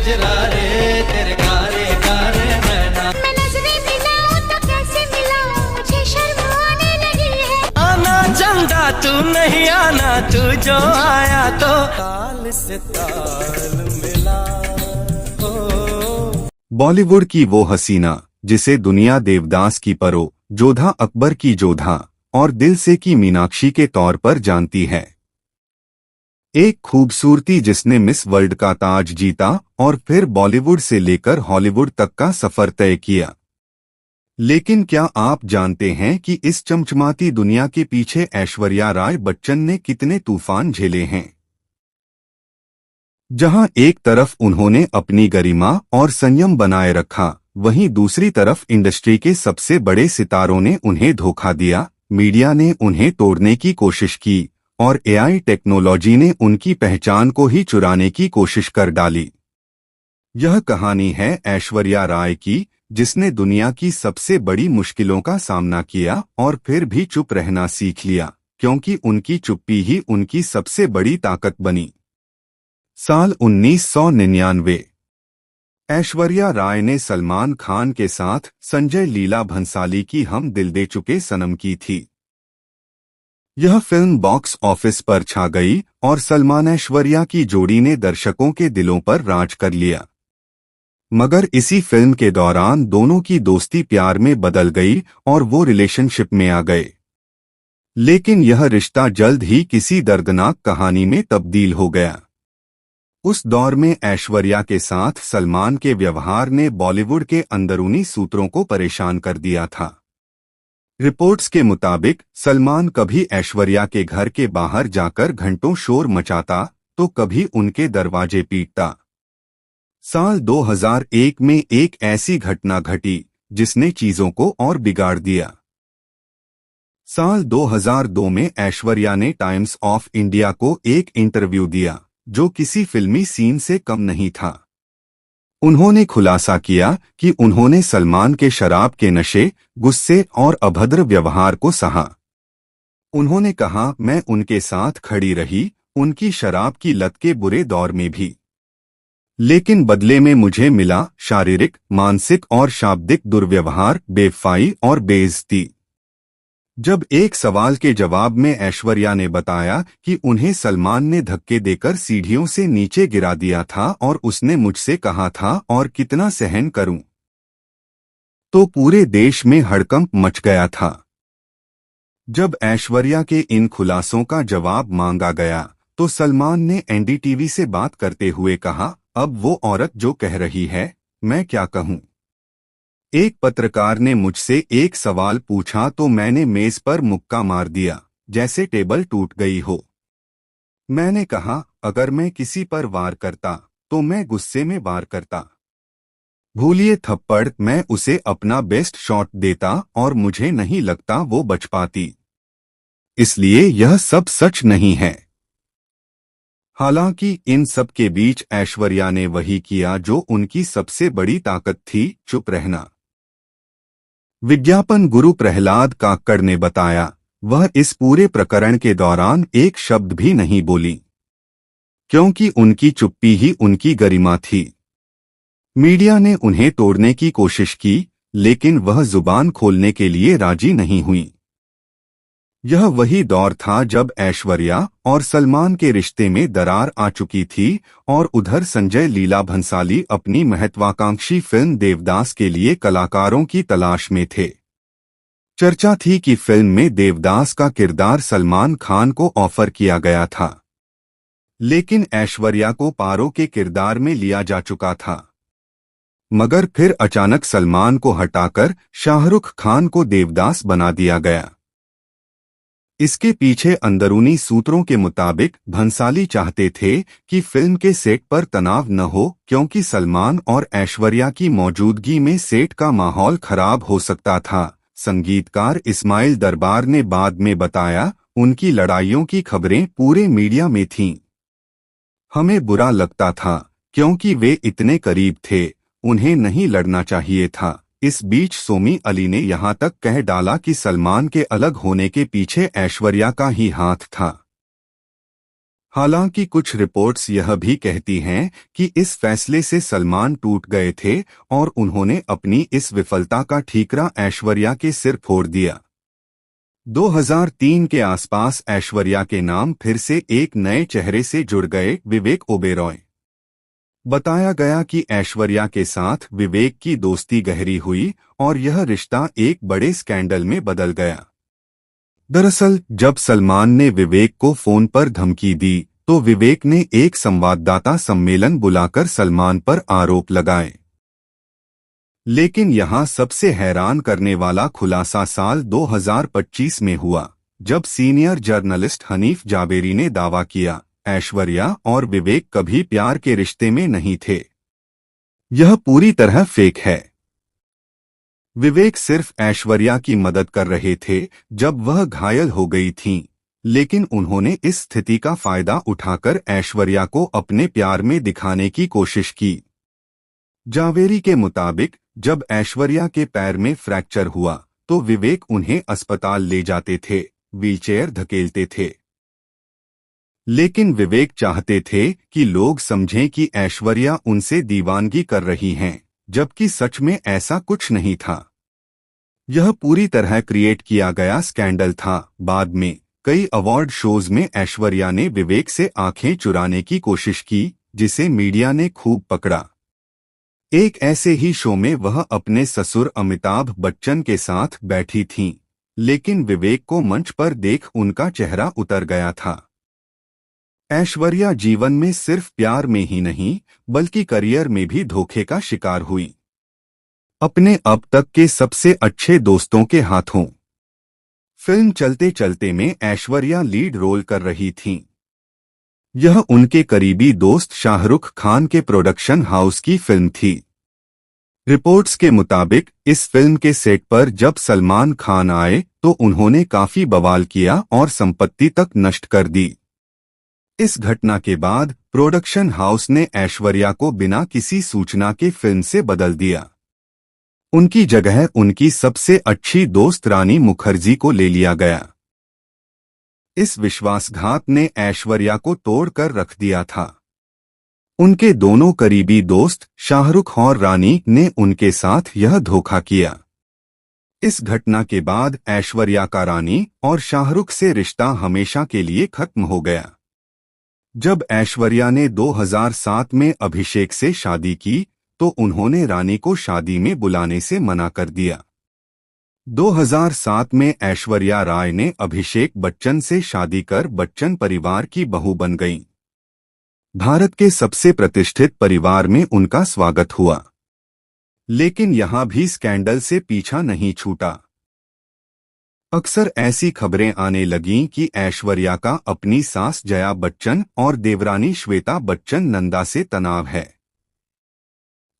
कजरा रे तेरे कारे कारे नैना। मैं नजरें मिलाऊं तो कैसे मिलाऊं, मुझे शर्म आने लगी है। आना चंदा तू नहीं आना, तू जो आया तो ताल से ताल मिला। बॉलीवुड की वो हसीना जिसे दुनिया देवदास की परो, जोधा अकबर की जोधा और दिल से की मीनाक्षी के तौर पर जानती है। एक खूबसूरती जिसने मिस वर्ल्ड का ताज जीता और फिर बॉलीवुड से लेकर हॉलीवुड तक का सफर तय किया। लेकिन क्या आप जानते हैं कि इस चमचमाती दुनिया के पीछे ऐश्वर्या राय बच्चन ने कितने तूफान झेले हैं? जहां एक तरफ उन्होंने अपनी गरिमा और संयम बनाए रखा, वहीं दूसरी तरफ इंडस्ट्री के सबसे बड़े सितारों ने उन्हें धोखा दिया, मीडिया ने उन्हें तोड़ने की कोशिश की और एआई टेक्नोलॉजी ने उनकी पहचान को ही चुराने की कोशिश कर डाली। यह कहानी है ऐश्वर्या राय की, जिसने दुनिया की सबसे बड़ी मुश्किलों का सामना किया और फिर भी चुप रहना सीख लिया, क्योंकि उनकी चुप्पी ही उनकी सबसे बड़ी ताकत बनी। साल 1999। ऐश्वर्या राय ने सलमान खान के साथ संजय लीला भंसाली की हम दिल दे चुके सनम की थी। यह फिल्म बॉक्स ऑफिस पर छा गई और सलमान ऐश्वर्या की जोड़ी ने दर्शकों के दिलों पर राज कर लिया। मगर इसी फिल्म के दौरान दोनों की दोस्ती प्यार में बदल गई और वो रिलेशनशिप में आ गए। लेकिन यह रिश्ता जल्द ही किसी दर्दनाक कहानी में तब्दील हो गया। उस दौर में ऐश्वर्या के साथ सलमान के व्यवहार ने बॉलीवुड के अंदरूनी सूत्रों को परेशान कर दिया था। रिपोर्ट्स के मुताबिक सलमान कभी ऐश्वर्या के घर के बाहर जाकर घंटों शोर मचाता तो कभी उनके दरवाजे पीटता। साल 2001 में एक ऐसी घटना घटी जिसने चीजों को और बिगाड़ दिया। साल 2002 में ऐश्वर्या ने टाइम्स ऑफ इंडिया को एक इंटरव्यू दिया जो किसी फिल्मी सीन से कम नहीं था। उन्होंने खुलासा किया कि उन्होंने सलमान के शराब के नशे, गुस्से और अभद्र व्यवहार को सहा। उन्होंने कहा, मैं उनके साथ खड़ी रही, उनकी शराब की लत के बुरे दौर में भी। लेकिन बदले में मुझे मिला शारीरिक, मानसिक और शाब्दिक दुर्व्यवहार, बेवफाई और बेइज्जती। जब एक सवाल के जवाब में ऐश्वर्या ने बताया कि उन्हें सलमान ने धक्के देकर सीढ़ियों से नीचे गिरा दिया था और उसने मुझसे कहा था और कितना सहन करूं, तो पूरे देश में हड़कंप मच गया था। जब ऐश्वर्या के इन खुलासों का जवाब मांगा गया तो सलमान ने एनडीटीवी से बात करते हुए कहा, अब वो औरत जो कह रही है, मैं क्या कहूं। एक पत्रकार ने मुझसे एक सवाल पूछा तो मैंने मेज पर मुक्का मार दिया, जैसे टेबल टूट गई हो। मैंने कहा, अगर मैं किसी पर वार करता तो मैं गुस्से में वार करता। भूलिए थप्पड़, मैं उसे अपना बेस्ट शॉट देता और मुझे नहीं लगता वो बच पाती। इसलिए यह सब सच नहीं है। हालांकि इन सब के बीच ऐश्वर्या ने वही किया जो उनकी सबसे बड़ी ताकत थी, चुप रहना। विज्ञापन गुरु प्रहलाद काक्कड़ ने बताया, वह इस पूरे प्रकरण के दौरान एक शब्द भी नहीं बोली, क्योंकि उनकी चुप्पी ही उनकी गरिमा थी। मीडिया ने उन्हें तोड़ने की कोशिश की, लेकिन वह जुबान खोलने के लिए राजी नहीं हुई। यह वही दौर था जब ऐश्वर्या और सलमान के रिश्ते में दरार आ चुकी थी और उधर संजय लीला भंसाली अपनी महत्वाकांक्षी फिल्म देवदास के लिए कलाकारों की तलाश में थे। चर्चा थी कि फिल्म में देवदास का किरदार सलमान खान को ऑफर किया गया था, लेकिन ऐश्वर्या को पारो के किरदार में लिया जा चुका था। मगर फिर अचानक सलमान को हटाकर शाहरुख खान को देवदास बना दिया गया। इसके पीछे अंदरूनी सूत्रों के मुताबिक भंसाली चाहते थे कि फिल्म के सेट पर तनाव न हो, क्योंकि सलमान और ऐश्वर्या की मौजूदगी में सेट का माहौल खराब हो सकता था। संगीतकार इस्माइल दरबार ने बाद में बताया, उनकी लड़ाइयों की खबरें पूरे मीडिया में थीं। हमें बुरा लगता था क्योंकि वे इतने करीब थे, उन्हें नहीं लड़ना चाहिए था। इस बीच सोमी अली ने यहां तक कह डाला कि सलमान के अलग होने के पीछे ऐश्वर्या का ही हाथ था। हालांकि कुछ रिपोर्ट्स यह भी कहती हैं कि इस फैसले से सलमान टूट गए थे और उन्होंने अपनी इस विफलता का ठीकरा ऐश्वर्या के सिर फोड़ दिया। 2003 के आसपास ऐश्वर्या के नाम फिर से एक नए चेहरे से जुड़ गए, विवेक ओबेरॉय। बताया गया कि ऐश्वर्या के साथ विवेक की दोस्ती गहरी हुई और यह रिश्ता एक बड़े स्कैंडल में बदल गया। दरअसल जब सलमान ने विवेक को फोन पर धमकी दी तो विवेक ने एक संवाददाता सम्मेलन बुलाकर सलमान पर आरोप लगाए। लेकिन यहां सबसे हैरान करने वाला खुलासा साल 2025 में हुआ, जब सीनियर जर्नलिस्ट हनीफ जावेरी ने दावा किया ऐश्वर्या और विवेक कभी प्यार के रिश्ते में नहीं थे। यह पूरी तरह फेक है। विवेक सिर्फ ऐश्वर्या की मदद कर रहे थे जब वह घायल हो गई थीं, लेकिन उन्होंने इस स्थिति का फायदा उठाकर ऐश्वर्या को अपने प्यार में दिखाने की कोशिश की। जावेरी के मुताबिक जब ऐश्वर्या के पैर में फ्रैक्चर हुआ तो विवेक उन्हें अस्पताल ले जाते थे, व्हीलचेयर धकेलते थे। लेकिन विवेक चाहते थे कि लोग समझें कि ऐश्वर्या उनसे दीवानगी कर रही हैं, जबकि सच में ऐसा कुछ नहीं था। यह पूरी तरह क्रिएट किया गया स्कैंडल था। बाद में कई अवार्ड शोज में ऐश्वर्या ने विवेक से आंखें चुराने की कोशिश की, जिसे मीडिया ने खूब पकड़ा। एक ऐसे ही शो में वह अपने ससुर अमिताभ बच्चन के साथ बैठी थीं, लेकिन विवेक को मंच पर देख उनका चेहरा उतर गया था। ऐश्वर्या जीवन में सिर्फ प्यार में ही नहीं बल्कि करियर में भी धोखे का शिकार हुई, अपने अब तक के सबसे अच्छे दोस्तों के हाथों। फिल्म चलते चलते में ऐश्वर्या लीड रोल कर रही थीं। यह उनके करीबी दोस्त शाहरुख खान के प्रोडक्शन हाउस की फिल्म थी। रिपोर्ट्स के मुताबिक इस फिल्म के सेट पर जब सलमान खान आए तो उन्होंने काफी बवाल किया और संपत्ति तक नष्ट कर दी। इस घटना के बाद प्रोडक्शन हाउस ने ऐश्वर्या को बिना किसी सूचना के फिल्म से बदल दिया। उनकी जगह उनकी सबसे अच्छी दोस्त रानी मुखर्जी को ले लिया गया। इस विश्वासघात ने ऐश्वर्या को तोड़कर रख दिया था। उनके दोनों करीबी दोस्त शाहरुख और रानी ने उनके साथ यह धोखा किया। इस घटना के बाद ऐश्वर्या का रानी और शाहरुख से रिश्ता हमेशा के लिए खत्म हो गया। जब ऐश्वर्या ने 2007 में अभिषेक से शादी की तो उन्होंने रानी को शादी में बुलाने से मना कर दिया। 2007 में ऐश्वर्या राय ने अभिषेक बच्चन से शादी कर बच्चन परिवार की बहू बन गईं। भारत के सबसे प्रतिष्ठित परिवार में उनका स्वागत हुआ। लेकिन यहां भी स्कैंडल से पीछा नहीं छूटा। अक्सर ऐसी खबरें आने लगीं कि ऐश्वर्या का अपनी सास जया बच्चन और देवरानी श्वेता बच्चन नंदा से तनाव है।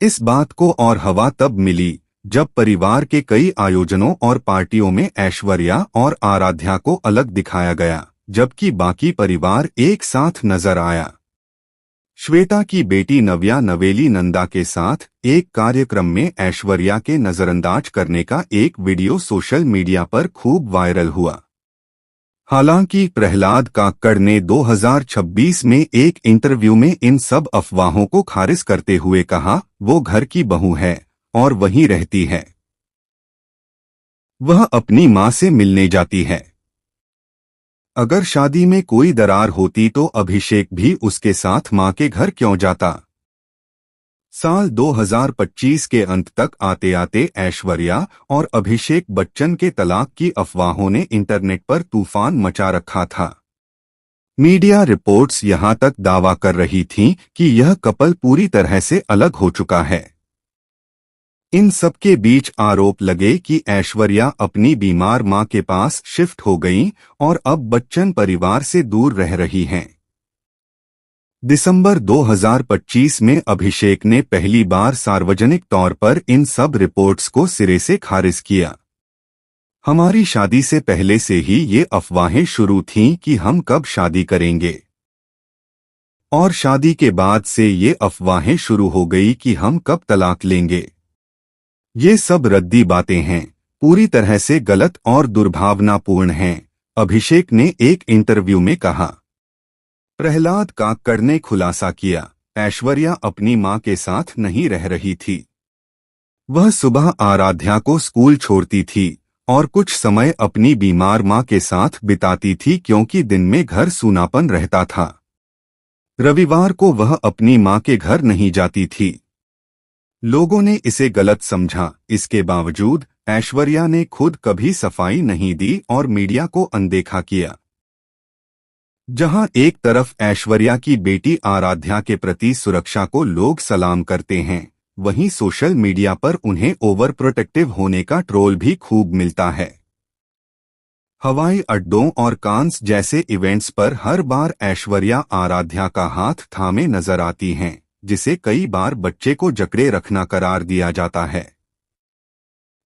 इस बात को और हवा तब मिली जब परिवार के कई आयोजनों और पार्टियों में ऐश्वर्या और आराध्या को अलग दिखाया गया, जबकि बाकी परिवार एक साथ नजर आया। श्वेता की बेटी नव्या नवेली नंदा के साथ एक कार्यक्रम में ऐश्वर्या के नजरअंदाज करने का एक वीडियो सोशल मीडिया पर खूब वायरल हुआ। हालांकि प्रहलाद काक्कड़ ने 2026 में एक इंटरव्यू में इन सब अफवाहों को खारिज करते हुए कहा, वो घर की बहू है और वहीं रहती है। वह अपनी मां से मिलने जाती है। अगर शादी में कोई दरार होती तो अभिषेक भी उसके साथ मां के घर क्यों जाता। साल 2025 के अंत तक आते आते ऐश्वर्या और अभिषेक बच्चन के तलाक की अफवाहों ने इंटरनेट पर तूफान मचा रखा था। मीडिया रिपोर्ट्स यहां तक दावा कर रही थीं कि यह कपल पूरी तरह से अलग हो चुका है। इन सब के बीच आरोप लगे कि ऐश्वर्या अपनी बीमार मां के पास शिफ्ट हो गईं और अब बच्चन परिवार से दूर रह रही हैं। दिसंबर 2025 में अभिषेक ने पहली बार सार्वजनिक तौर पर इन सब रिपोर्ट्स को सिरे से खारिज किया। हमारी शादी से पहले से ही ये अफवाहें शुरू थीं कि हम कब शादी करेंगे, और शादी के बाद से ये अफवाहें शुरू हो गई कि हम कब तलाक लेंगे। ये सब रद्दी बातें हैं, पूरी तरह से गलत और दुर्भावनापूर्ण हैं, अभिषेक ने एक इंटरव्यू में कहा। प्रहलाद काकड़ ने खुलासा किया, ऐश्वर्या अपनी मां के साथ नहीं रह रही थी। वह सुबह आराध्या को स्कूल छोड़ती थी और कुछ समय अपनी बीमार मां के साथ बिताती थी क्योंकि दिन में घर सूनापन रहता था। रविवार को वह अपनी मां के घर नहीं जाती थी। लोगों ने इसे गलत समझा। इसके बावजूद ऐश्वर्या ने खुद कभी सफाई नहीं दी और मीडिया को अनदेखा किया। जहां एक तरफ ऐश्वर्या की बेटी आराध्या के प्रति सुरक्षा को लोग सलाम करते हैं, वहीं सोशल मीडिया पर उन्हें ओवर प्रोटेक्टिव होने का ट्रोल भी खूब मिलता है। हवाई अड्डों और कांस जैसे इवेंट्स पर हर बार ऐश्वर्या आराध्या का हाथ थामे नजर आती हैं, जिसे कई बार बच्चे को जकड़े रखना करार दिया जाता है।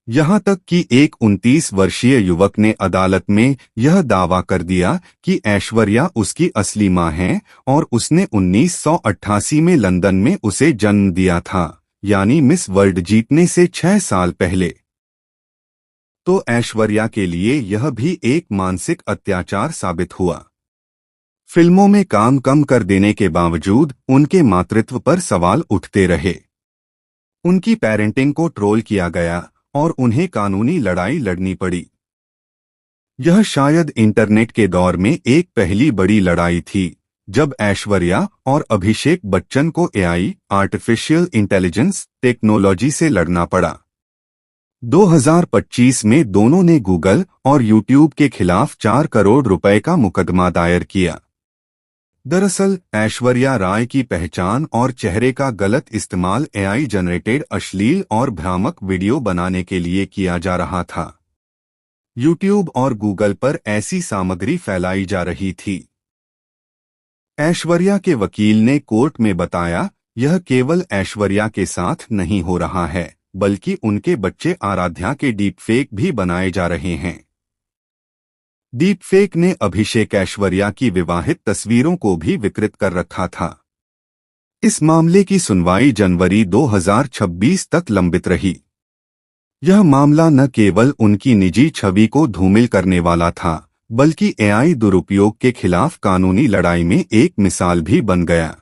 यहां तक कि एक 29 वर्षीय युवक ने अदालत में यह दावा कर दिया कि ऐश्वर्या उसकी असली मां है और उसने 1988 में लंदन में उसे जन्म दिया था, यानी मिस वर्ल्ड जीतने से 6 साल पहले। तो ऐश्वर्या के लिए यह भी एक मानसिक अत्याचार साबित हुआ। फिल्मों में काम कम कर देने के बावजूद उनके मातृत्व पर सवाल उठते रहे। उनकी पेरेंटिंग को ट्रोल किया गया और उन्हें कानूनी लड़ाई लड़नी पड़ी। यह शायद इंटरनेट के दौर में एक पहली बड़ी लड़ाई थी, जब ऐश्वर्या और अभिषेक बच्चन को एआई आर्टिफिशियल इंटेलिजेंस टेक्नोलॉजी से लड़ना पड़ा। 2025 में दोनों ने गूगल और यूट्यूब के खिलाफ 4 करोड़ रुपए का मुकदमा दायर किया। दरअसल ऐश्वर्या राय की पहचान और चेहरे का गलत इस्तेमाल एआई जनरेटेड अश्लील और भ्रामक वीडियो बनाने के लिए किया जा रहा था। यूट्यूब और गूगल पर ऐसी सामग्री फैलाई जा रही थी। ऐश्वर्या के वकील ने कोर्ट में बताया, यह केवल ऐश्वर्या के साथ नहीं हो रहा है, बल्कि उनके बच्चे आराध्या के डीपफेक भी बनाए जा रहे हैं। डीपफेक ने अभिषेक ऐश्वर्या की विवाहित तस्वीरों को भी विकृत कर रखा था। इस मामले की सुनवाई जनवरी 2026 तक लंबित रही। यह मामला न केवल उनकी निजी छवि को धूमिल करने वाला था, बल्कि एआई दुरुपयोग के खिलाफ कानूनी लड़ाई में एक मिसाल भी बन गया।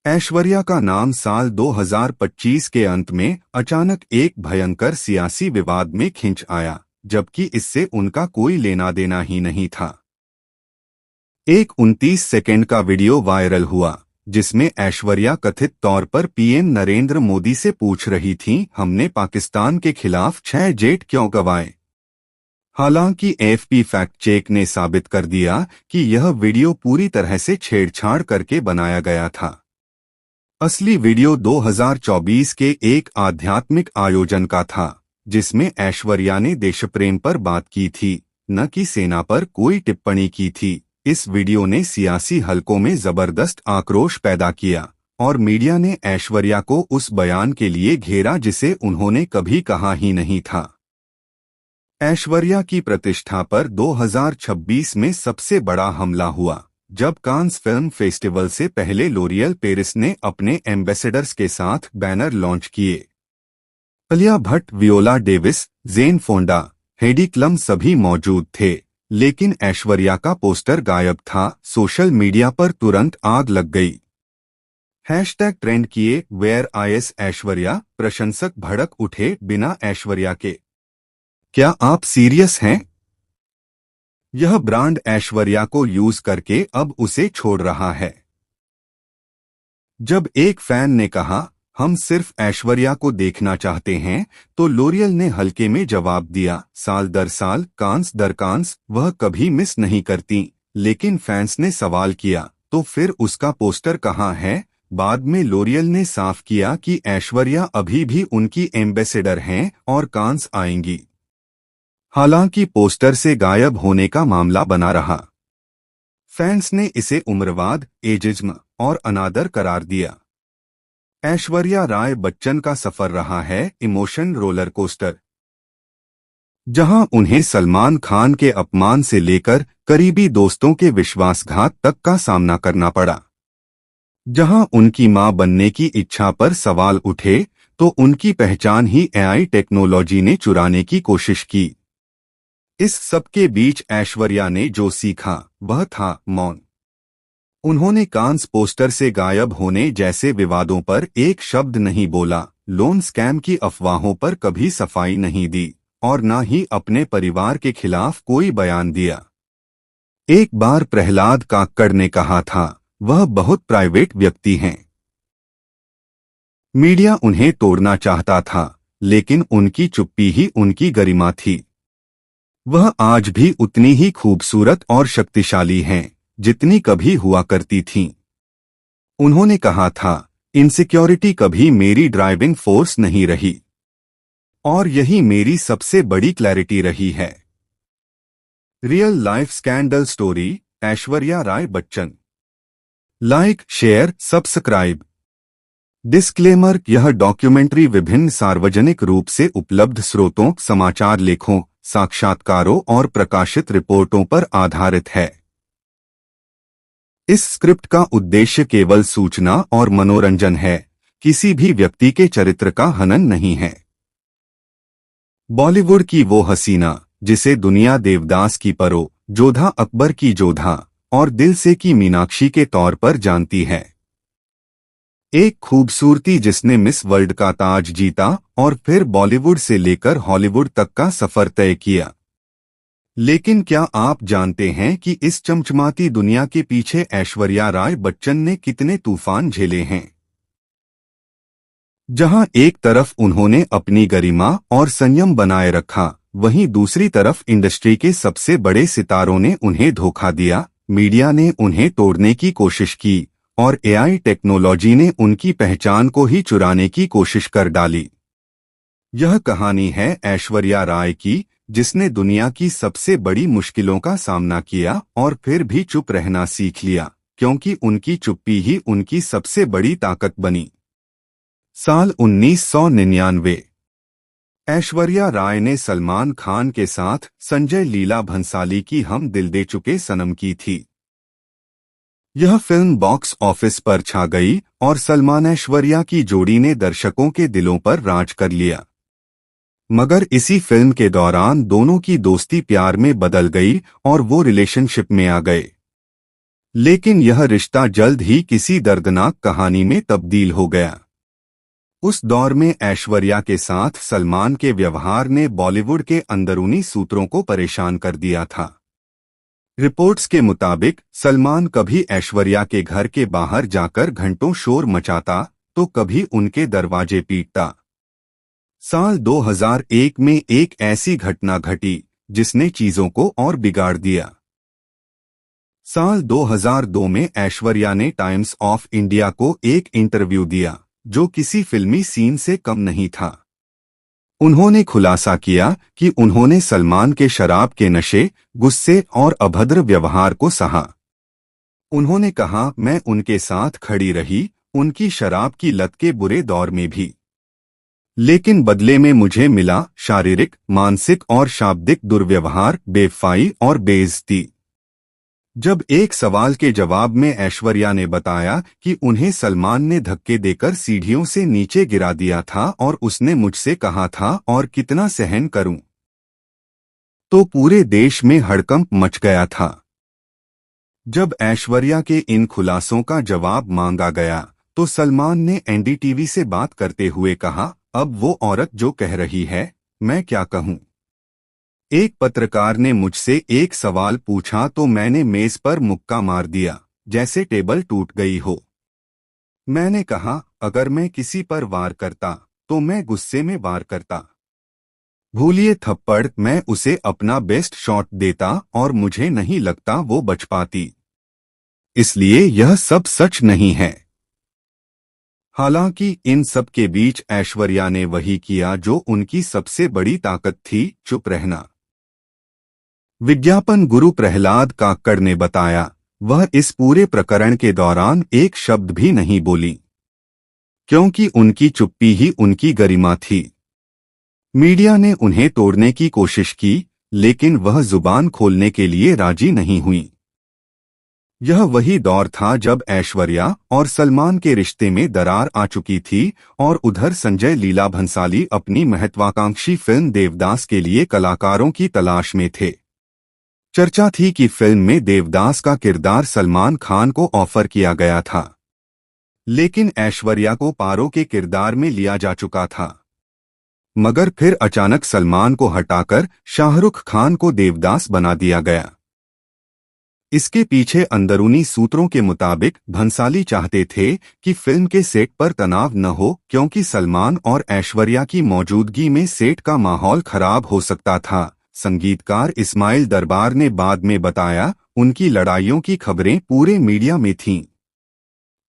ऐश्वर्या का नाम साल 2025 के अंत में अचानक एक भयंकर सियासी विवाद में खिंच आया, जबकि इससे उनका कोई लेना देना ही नहीं था। एक 29 सेकंड का वीडियो वायरल हुआ, जिसमें ऐश्वर्या कथित तौर पर पीएम नरेंद्र मोदी से पूछ रही थीं, हमने पाकिस्तान के खिलाफ 6 जेट क्यों गंवाए। हालांकि एएफपी फैक्ट चेक ने साबित कर दिया कि यह वीडियो पूरी तरह से छेड़छाड़ करके बनाया गया था। असली वीडियो 2024 के एक आध्यात्मिक आयोजन का था, जिसमें ऐश्वर्या ने देशप्रेम पर बात की थी, न कि सेना पर कोई टिप्पणी की थी। इस वीडियो ने सियासी हलकों में जबरदस्त आक्रोश पैदा किया और मीडिया ने ऐश्वर्या को उस बयान के लिए घेरा जिसे उन्होंने कभी कहा ही नहीं था। ऐश्वर्या की प्रतिष्ठा पर 2026 में सबसे बड़ा हमला हुआ, जब कांस फिल्म फेस्टिवल से पहले लोरियल पेरिस ने अपने एम्बेसडर्स के साथ बैनर लॉन्च किए। आलिया भट्ट, वियोला डेविस, जेन फोंडा, हेडी क्लम सभी मौजूद थे, लेकिन ऐश्वर्या का पोस्टर गायब था। सोशल मीडिया पर तुरंत आग लग गई। हैशटैग ट्रेंड किए वेयर आईएस ऐश्वर्या, प्रशंसक भड़क उठे बिना ऐश्वर्या के। क्या आप सीरियस हैं? यह ब्रांड ऐश्वर्या को यूज करके अब उसे छोड़ रहा है। जब एक फैन ने कहा, हम सिर्फ ऐश्वर्या को देखना चाहते हैं, तो लोरियल ने हल्के में जवाब दिया, साल दर साल, कांस दर कांस, वह कभी मिस नहीं करती। लेकिन फैंस ने सवाल किया, तो फिर उसका पोस्टर कहाँ है? बाद में लोरियल ने साफ किया कि ऐश्वर्या अभी भी उनकी एम्बेसडर हैं और कांस आएंगी। हालांकि पोस्टर से गायब होने का मामला बना रहा। फैंस ने इसे उम्रवाद, एजिज्म और अनादर करार दिया। ऐश्वर्या राय बच्चन का सफर रहा है इमोशन रोलर कोस्टर, जहां उन्हें सलमान खान के अपमान से लेकर करीबी दोस्तों के विश्वासघात तक का सामना करना पड़ा। जहां उनकी मां बनने की इच्छा पर सवाल उठे, तो उनकी पहचान ही एआई टेक्नोलॉजी ने चुराने की कोशिश की। इस सब के बीच ऐश्वर्या ने जो सीखा, वह था मौन। उन्होंने कांस पोस्टर से गायब होने जैसे विवादों पर एक शब्द नहीं बोला, लोन स्कैम की अफवाहों पर कभी सफाई नहीं दी और न ही अपने परिवार के खिलाफ कोई बयान दिया। एक बार प्रहलाद काक्कड़ ने कहा था, वह बहुत प्राइवेट व्यक्ति हैं। मीडिया उन्हें तोड़ना चाहता था, लेकिन उनकी चुप्पी ही उनकी गरिमा थी। वह आज भी उतनी ही खूबसूरत और शक्तिशाली हैं, जितनी कभी हुआ करती थीं। उन्होंने कहा था, इनसिक्योरिटी कभी मेरी ड्राइविंग फोर्स नहीं रही और यही मेरी सबसे बड़ी क्लैरिटी रही है। Real life scandal story, Aishwarya Rai Bachchan. Like, share, subscribe. Disclaimer, यह डॉक्यूमेंट्री विभिन्न सार्वजनिक रूप से उपलब्ध स्रोतों, समाचार लेखों, साक्षात्कारों और प्रकाशित रिपोर्टों पर आधारित है। इस स्क्रिप्ट का उद्देश्य केवल सूचना और मनोरंजन है, किसी भी व्यक्ति के चरित्र का हनन नहीं है। बॉलीवुड की वो हसीना जिसे दुनिया देवदास की परो, जोधा अकबर की जोधा और दिल से की मीनाक्षी के तौर पर जानती है। एक खूबसूरती जिसने मिस वर्ल्ड का ताज जीता और फिर बॉलीवुड से लेकर हॉलीवुड तक का सफर तय किया। लेकिन क्या आप जानते हैं कि इस चमचमाती दुनिया के पीछे ऐश्वर्या राय बच्चन ने कितने तूफान झेले हैं? जहां एक तरफ उन्होंने अपनी गरिमा और संयम बनाए रखा, वहीं दूसरी तरफ इंडस्ट्री के सबसे बड़े सितारों ने उन्हें धोखा दिया, मीडिया ने उन्हें तोड़ने की कोशिश की और एआई टेक्नोलॉजी ने उनकी पहचान को ही चुराने की कोशिश कर डाली। यह कहानी है ऐश्वर्या राय की, जिसने दुनिया की सबसे बड़ी मुश्किलों का सामना किया और फिर भी चुप रहना सीख लिया, क्योंकि उनकी चुप्पी ही उनकी सबसे बड़ी ताकत बनी। साल 1999। ऐश्वर्या राय ने सलमान खान के साथ संजय लीला भंसाली की हम दिल दे चुके सनम की थी। यह फिल्म बॉक्स ऑफिस पर छा गई और सलमान ऐश्वर्या की जोड़ी ने दर्शकों के दिलों पर राज कर लिया। मगर इसी फिल्म के दौरान दोनों की दोस्ती प्यार में बदल गई और वो रिलेशनशिप में आ गए। लेकिन यह रिश्ता जल्द ही किसी दर्दनाक कहानी में तब्दील हो गया। उस दौर में ऐश्वर्या के साथ सलमान के व्यवहार ने बॉलीवुड के अंदरूनी सूत्रों को परेशान कर दिया था। रिपोर्ट्स के मुताबिक सलमान कभी ऐश्वर्या के घर के बाहर जाकर घंटों शोर मचाता तो कभी उनके दरवाजे पीटता। साल 2001 में एक ऐसी घटना घटी जिसने चीजों को और बिगाड़ दिया। साल 2002 में ऐश्वर्या ने टाइम्स ऑफ इंडिया को एक इंटरव्यू दिया जो किसी फिल्मी सीन से कम नहीं था। उन्होंने खुलासा किया कि उन्होंने सलमान के शराब के नशे, गुस्से और अभद्र व्यवहार को सहा। उन्होंने कहा, मैं उनके साथ खड़ी रही, उनकी शराब की लत के बुरे दौर में भी। लेकिन बदले में मुझे मिला शारीरिक, मानसिक और शाब्दिक दुर्व्यवहार, बेवफाई और बेइज्जती। जब एक सवाल के जवाब में ऐश्वर्या ने बताया कि उन्हें सलमान ने धक्के देकर सीढ़ियों से नीचे गिरा दिया था और उसने मुझसे कहा था और कितना सहन करूं, तो पूरे देश में हड़कंप मच गया था। जब ऐश्वर्या के इन खुलासों का जवाब मांगा गया तो सलमान ने एनडीटीवी से बात करते हुए कहा, अब वो औरत जो कह रही है, मैं क्या कहूं। एक पत्रकार ने मुझसे एक सवाल पूछा तो मैंने मेज पर मुक्का मार दिया, जैसे टेबल टूट गई हो। मैंने कहा, अगर मैं किसी पर वार करता तो मैं गुस्से में वार करता। भूलिए थप्पड़, मैं उसे अपना बेस्ट शॉट देता और मुझे नहीं लगता वो बच पाती। इसलिए यह सब सच नहीं है। हालांकि इन सब के बीच ऐश्वर्या ने वही किया जो उनकी सबसे बड़ी ताकत थी, चुप रहना। विज्ञापन गुरु प्रहलाद काक्कड़ ने बताया, वह इस पूरे प्रकरण के दौरान एक शब्द भी नहीं बोली, क्योंकि उनकी चुप्पी ही उनकी गरिमा थी। मीडिया ने उन्हें तोड़ने की कोशिश की, लेकिन वह जुबान खोलने के लिए राजी नहीं हुई। यह वही दौर था जब ऐश्वर्या और सलमान के रिश्ते में दरार आ चुकी थी और उधर संजय लीला भंसाली अपनी महत्वाकांक्षी फिल्म देवदास के लिए कलाकारों की तलाश में थे। चर्चा थी कि फिल्म में देवदास का किरदार सलमान खान को ऑफर किया गया था, लेकिन ऐश्वर्या को पारो के किरदार में लिया जा चुका था। मगर फिर अचानक सलमान को हटाकर शाहरुख खान को देवदास बना दिया गया। इसके पीछे अंदरूनी सूत्रों के मुताबिक भंसाली चाहते थे कि फिल्म के सेट पर तनाव न हो, क्योंकि सलमान और ऐश्वर्या की मौजूदगी में सेट का माहौल खराब हो सकता था। संगीतकार इस्माइल दरबार ने बाद में बताया, उनकी लड़ाइयों की खबरें पूरे मीडिया में थीं।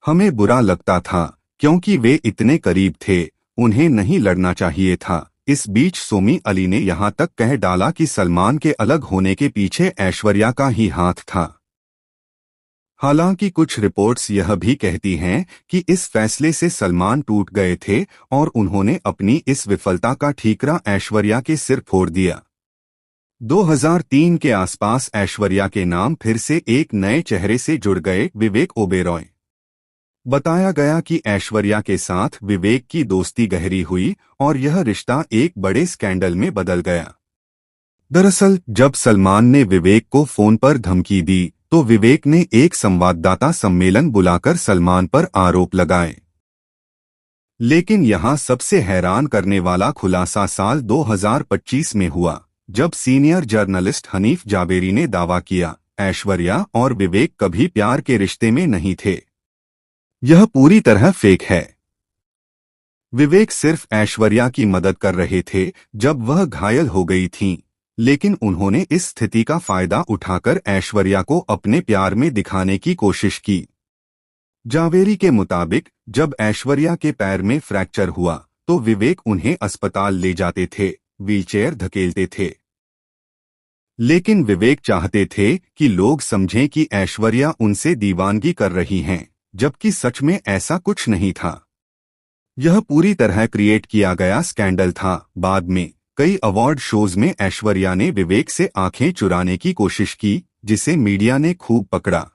हमें बुरा लगता था क्योंकि वे इतने करीब थे, उन्हें नहीं लड़ना चाहिए था। इस बीच सोमी अली ने यहां तक कह डाला कि सलमान के अलग होने के पीछे ऐश्वर्या का ही हाथ था। हालांकि कुछ रिपोर्ट्स यह भी कहती हैं कि इस फैसले से सलमान टूट गए थे और उन्होंने अपनी इस विफलता का ठीकरा ऐश्वर्या के सिर फोड़ दिया। 2003 के आसपास ऐश्वर्या के नाम फिर से एक नए चेहरे से जुड़ गए, विवेक ओबेरॉय। बताया गया कि ऐश्वर्या के साथ विवेक की दोस्ती गहरी हुई और यह रिश्ता एक बड़े स्कैंडल में बदल गया। दरअसल जब सलमान ने विवेक को फोन पर धमकी दी तो विवेक ने एक संवाददाता सम्मेलन बुलाकर सलमान पर आरोप लगाए। लेकिन यहां सबसे हैरान करने वाला खुलासा साल 2025 में हुआ, जब सीनियर जर्नलिस्ट हनीफ जावेरी ने दावा किया, ऐश्वर्या और विवेक कभी प्यार के रिश्ते में नहीं थे। यह पूरी तरह फेक है। विवेक सिर्फ ऐश्वर्या की मदद कर रहे थे जब वह घायल हो गई थीं, लेकिन उन्होंने इस स्थिति का फायदा उठाकर ऐश्वर्या को अपने प्यार में दिखाने की कोशिश की। जावेरी के मुताबिक जब ऐश्वर्या के पैर में फ्रैक्चर हुआ तो विवेक उन्हें अस्पताल ले जाते थे, व्हीलचेयर धकेलते थे। लेकिन विवेक चाहते थे कि लोग समझें कि ऐश्वर्या उनसे दीवानगी कर रही हैं, जबकि सच में ऐसा कुछ नहीं था। यह पूरी तरह क्रिएट किया गया स्कैंडल था। बाद में कई अवार्ड शोज में ऐश्वर्या ने विवेक से आंखें चुराने की कोशिश की, जिसे मीडिया ने खूब पकड़ा।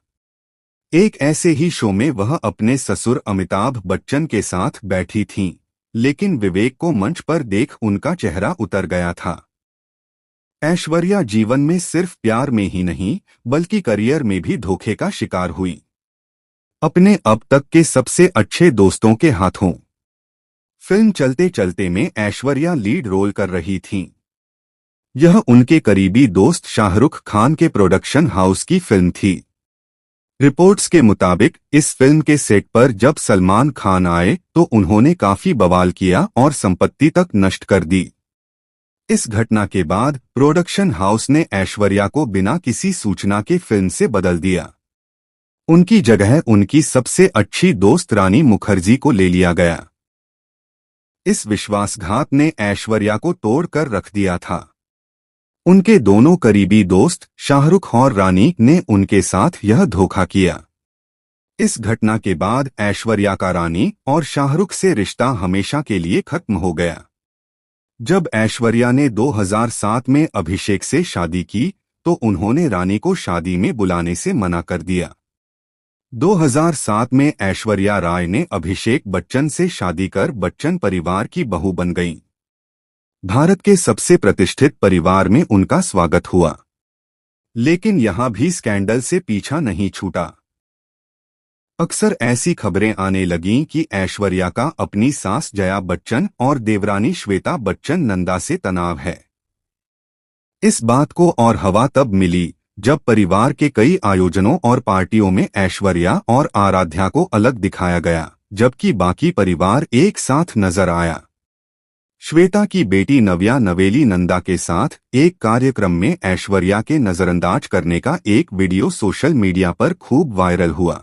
एक ऐसे ही शो में वह अपने ससुर अमिताभ बच्चन के साथ बैठी थीं, लेकिन विवेक को मंच पर देख उनका चेहरा उतर गया था। ऐश्वर्या जीवन में सिर्फ प्यार में ही नहीं बल्कि करियर में भी धोखे का शिकार हुई, अपने अब तक के सबसे अच्छे दोस्तों के हाथों। फिल्म चलते चलते में ऐश्वर्या लीड रोल कर रही थीं। यह उनके करीबी दोस्त शाहरुख खान के प्रोडक्शन हाउस की फिल्म थी। रिपोर्ट्स के मुताबिक इस फिल्म के सेट पर जब सलमान खान आए तो उन्होंने काफी बवाल किया और संपत्ति तक नष्ट कर दी। इस घटना के बाद प्रोडक्शन हाउस ने ऐश्वर्या को बिना किसी सूचना के फिल्म से बदल दिया। उनकी जगह उनकी सबसे अच्छी दोस्त रानी मुखर्जी को ले लिया गया। इस विश्वासघात ने ऐश्वर्या को तोड़ कर रख दिया था। उनके दोनों करीबी दोस्त शाहरुख और रानी ने उनके साथ यह धोखा किया। इस घटना के बाद ऐश्वर्या का रानी और शाहरुख से रिश्ता हमेशा के लिए खत्म हो गया। जब ऐश्वर्या ने 2007 में अभिषेक से शादी की तो उन्होंने रानी को शादी में बुलाने से मना कर दिया। 2007 में ऐश्वर्या राय ने अभिषेक बच्चन से शादी कर बच्चन परिवार की बहू बन गईं। भारत के सबसे प्रतिष्ठित परिवार में उनका स्वागत हुआ। लेकिन यहां भी स्कैंडल से पीछा नहीं छूटा। अक्सर ऐसी खबरें आने लगीं कि ऐश्वर्या का अपनी सास जया बच्चन और देवरानी श्वेता बच्चन नंदा से तनाव है। इस बात को और हवा तब मिली जब परिवार के कई आयोजनों और पार्टियों में ऐश्वर्या और आराध्या को अलग दिखाया गया, जबकि बाकी परिवार एक साथ नजर आया। श्वेता की बेटी नव्या नवेली नंदा के साथ एक कार्यक्रम में ऐश्वर्या के नजरअंदाज करने का एक वीडियो सोशल मीडिया पर खूब वायरल हुआ।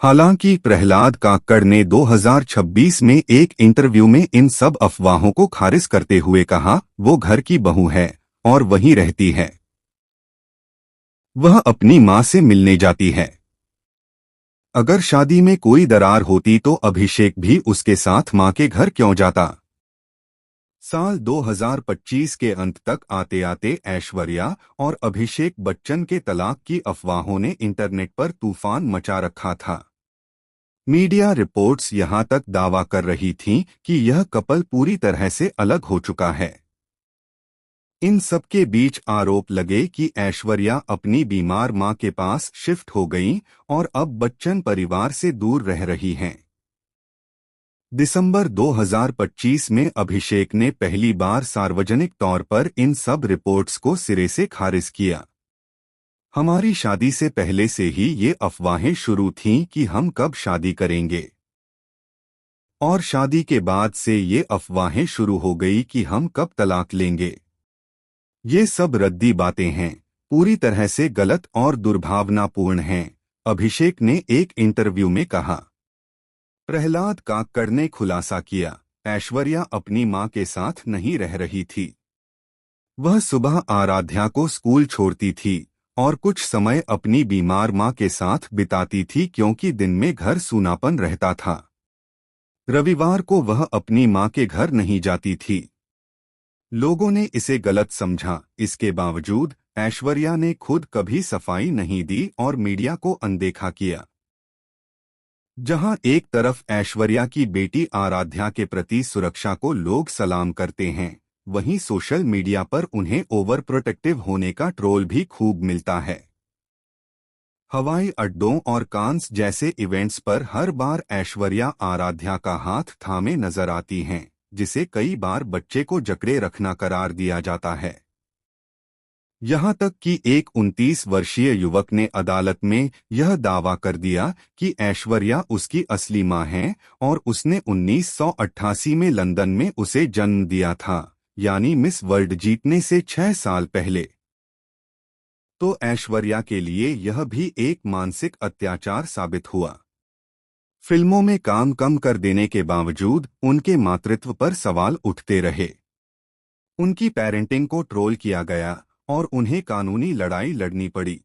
हालांकि प्रहलाद काक्कड़ ने 2026 में एक इंटरव्यू में इन सब अफवाहों को खारिज करते हुए कहा, वो घर की बहू है और वहीं रहती है। वह अपनी मां से मिलने जाती है। अगर शादी में कोई दरार होती तो अभिषेक भी उसके साथ मां के घर क्यों जाता। साल 2025 के अंत तक आते आते ऐश्वर्या और अभिषेक बच्चन के तलाक की अफवाहों ने इंटरनेट पर तूफान मचा रखा था। मीडिया रिपोर्ट्स यहां तक दावा कर रही थीं कि यह कपल पूरी तरह से अलग हो चुका है। इन सब के बीच आरोप लगे कि ऐश्वर्या अपनी बीमार मां के पास शिफ्ट हो गई और अब बच्चन परिवार से दूर रह रही हैं। दिसंबर 2025 में अभिषेक ने पहली बार सार्वजनिक तौर पर इन सब रिपोर्ट्स को सिरे से खारिज किया। हमारी शादी से पहले से ही ये अफवाहें शुरू थीं कि हम कब शादी करेंगे, और शादी के बाद से ये अफवाहें शुरू हो गई कि हम कब तलाक लेंगे। ये सब रद्दी बातें हैं, पूरी तरह से गलत और दुर्भावनापूर्ण हैं, अभिषेक ने एक इंटरव्यू में कहा। प्रहलाद काकड़ ने खुलासा किया, ऐश्वर्या अपनी मां के साथ नहीं रह रही थी। वह सुबह आराध्या को स्कूल छोड़ती थी और कुछ समय अपनी बीमार मां के साथ बिताती थी क्योंकि दिन में घर सूनापन रहता था। रविवार को वह अपनी मां के घर नहीं जाती थी। लोगों ने इसे गलत समझा। इसके बावजूद ऐश्वर्या ने खुद कभी सफाई नहीं दी और मीडिया को अनदेखा किया। जहां एक तरफ ऐश्वर्या की बेटी आराध्या के प्रति सुरक्षा को लोग सलाम करते हैं, वहीं सोशल मीडिया पर उन्हें ओवर प्रोटेक्टिव होने का ट्रोल भी खूब मिलता है। हवाई अड्डों और कांस जैसे इवेंट्स पर हर बार ऐश्वर्या आराध्या का हाथ थामे नजर आती हैं, जिसे कई बार बच्चे को जकड़े रखना करार दिया जाता है। यहां तक कि एक 29 वर्षीय युवक ने अदालत में यह दावा कर दिया कि ऐश्वर्या उसकी असली मां है और उसने 1988 में लंदन में उसे जन्म दिया था, यानी मिस वर्ल्ड जीतने से 6 साल पहले। तो ऐश्वर्या के लिए यह भी एक मानसिक अत्याचार साबित हुआ। फिल्मों में काम कम कर देने के बावजूद उनके मातृत्व पर सवाल उठते रहे। उनकी पेरेंटिंग को ट्रोल किया गया और उन्हें कानूनी लड़ाई लड़नी पड़ी।